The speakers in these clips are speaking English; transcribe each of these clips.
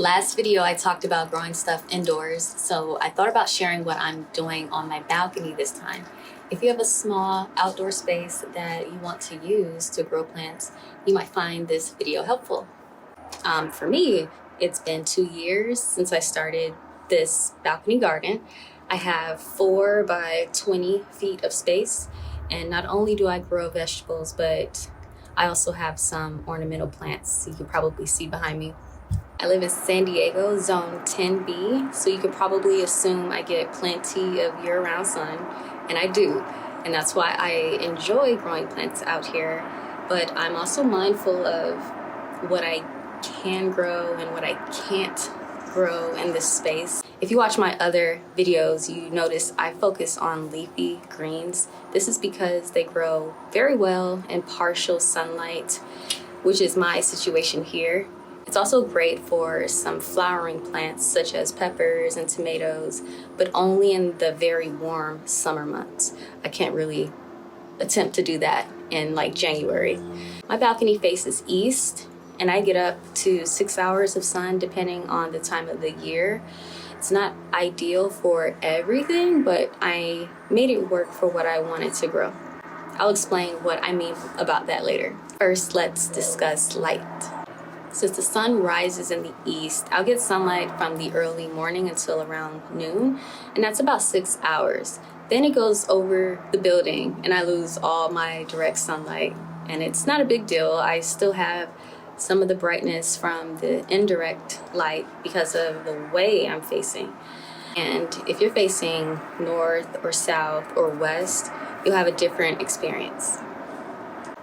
Last video I talked about growing stuff indoors, so I thought about sharing what I'm doing on my balcony this time. If you have a small outdoor space that you want to use to grow plants, you might find this video helpful. For me, it's been 2 years since I started this balcony garden. I have 4 by 20 feet of space, and not only do I grow vegetables, but I also have some ornamental plants you can probably see behind me. I live in San Diego, zone 10B, so you could probably assume I get plenty of year-round sun, and I do. And that's why I enjoy growing plants out here, but I'm also mindful of what I can grow and what I can't grow in this space. If you watch my other videos, you notice I focus on leafy greens. This is because they grow very well in partial sunlight, which is my situation here. It's also great for some flowering plants such as peppers and tomatoes, but only in the very warm summer months. I can't really attempt to do that in like January. My balcony faces east, and I get up to 6 hours of sun depending on the time of the year. It's not ideal for everything, but I made it work for what I wanted to grow. I'll explain what I mean about that later. First, let's discuss light. Since the sun rises in the east, I'll get sunlight from the early morning until around noon, and that's about 6 hours. Then it goes over the building and I lose all my direct sunlight, and it's not a big deal. I still have some of the brightness from the indirect light because of the way I'm facing. And if you're facing north or south or west, you'll have a different experience.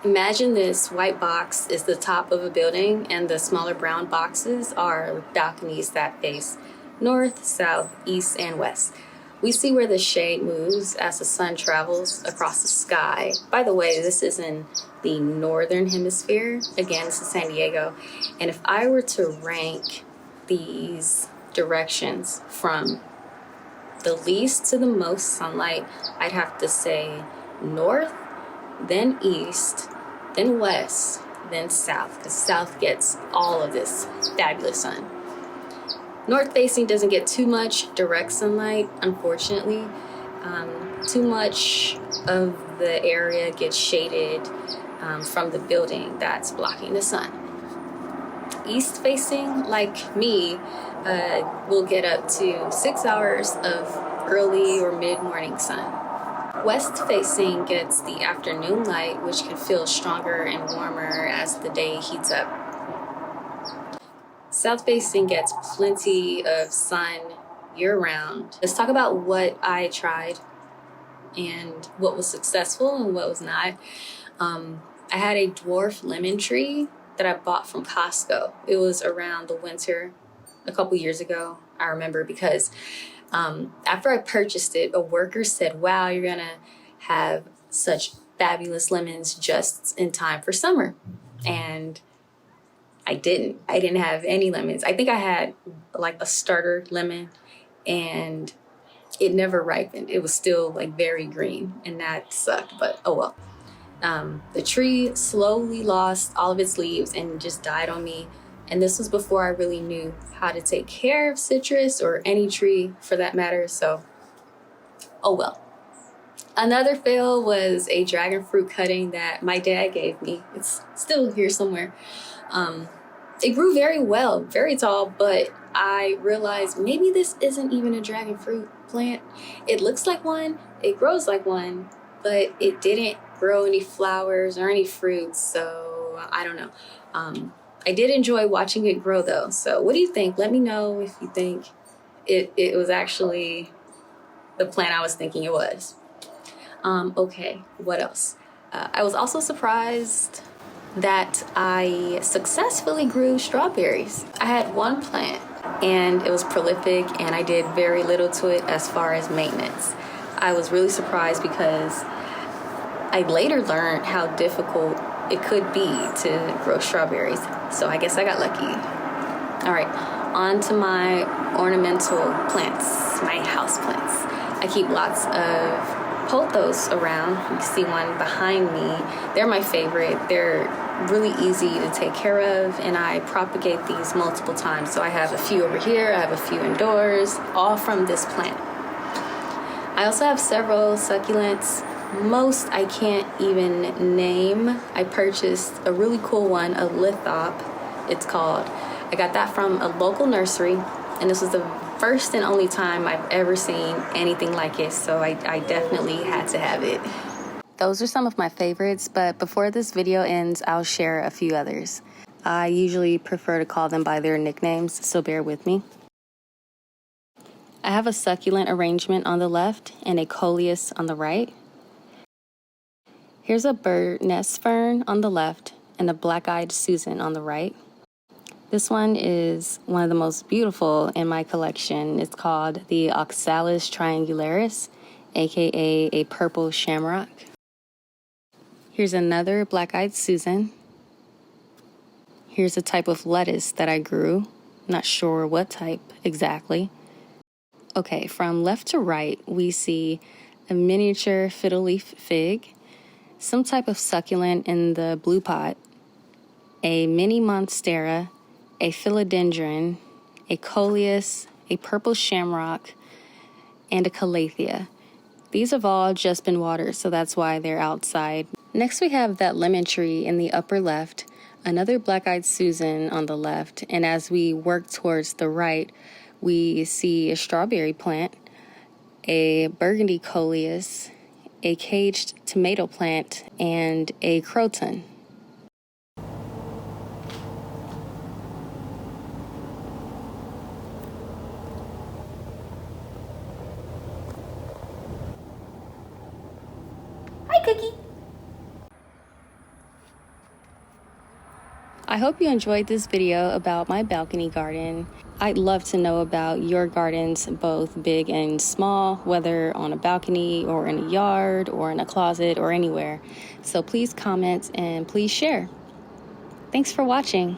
Imagine this white box is the top of a building, and the smaller brown boxes are balconies that face north, south, east, and west. We see where the shade moves as the sun travels across the sky. By the way, this is in the northern hemisphere. Again, this is San Diego. And if I were to rank these directions from the least to the most sunlight, I'd have to say north, then east, then west, then south, because south gets all of this fabulous sun. North facing doesn't get too much direct sunlight, unfortunately. Too much of the area gets shaded from the building that's blocking the sun. East facing, like me, will get up to 6 hours of early or mid-morning sun. West facing gets the afternoon light, which can feel stronger and warmer as the day heats up. South facing gets plenty of sun year-round. Let's talk about what I tried and what was successful and what was not. I had a dwarf lemon tree that I bought from Costco. It was around the winter a couple years ago, I remember, because after I purchased it, a worker said, "Wow, you're gonna have such fabulous lemons just in time for summer." And I didn't have any lemons. I think I had like a starter lemon, and it never ripened. It was still like very green, and that sucked, but oh well. The tree slowly lost all of its leaves and just died on me. And this was before I really knew how to take care of citrus or any tree for that matter, so oh well. Another fail was a dragon fruit cutting that my dad gave me. It's still here somewhere. It grew very well, very tall, but I realized maybe this isn't even a dragon fruit plant. It looks like one, it grows like one, but it didn't grow any flowers or any fruits, so I don't know. I did enjoy watching it grow though. So what do you think? Let me know if you think it was actually the plant I was thinking it was. Okay, what else? I was also surprised that I successfully grew strawberries. I had one plant and it was prolific, and I did very little to it as far as maintenance. I was really surprised because I later learned how difficult it could be to grow strawberries. So I guess I got lucky. All right, on to my ornamental plants, my house plants. I keep lots of pothos around. You can see one behind me. They're my favorite. They're really easy to take care of, and I propagate these multiple times. So I have a few over here, I have a few indoors, all from this plant. I also have several succulents. Most I can't even name. I purchased a really cool one, a lithop, it's called. I got that from a local nursery, and this was the first and only time I've ever seen anything like it, so I definitely had to have it. Those are some of my favorites, but before this video ends, I'll share a few others. I usually prefer to call them by their nicknames, so bear with me. I have a succulent arrangement on the left and a coleus on the right. Here's a bird nest fern on the left and a black-eyed Susan on the right. This one is one of the most beautiful in my collection. It's called the Oxalis triangularis, aka a purple shamrock. Here's another black-eyed Susan. Here's a type of lettuce that I grew. Not sure what type exactly. Okay, from left to right, we see a miniature fiddle leaf fig, some type of succulent in the blue pot, a mini monstera, a philodendron, a coleus, a purple shamrock, and a calathea. These have all just been watered, so that's why they're outside. Next we have that lemon tree in the upper left, another black-eyed Susan on the left, and as we work towards the right, we see a strawberry plant, a burgundy coleus, a caged tomato plant, and a croton. Hi, Cookie. I hope you enjoyed this video about my balcony garden. I'd love to know about your gardens, both big and small, whether on a balcony or in a yard or in a closet or anywhere. So please comment and please share. Thanks for watching.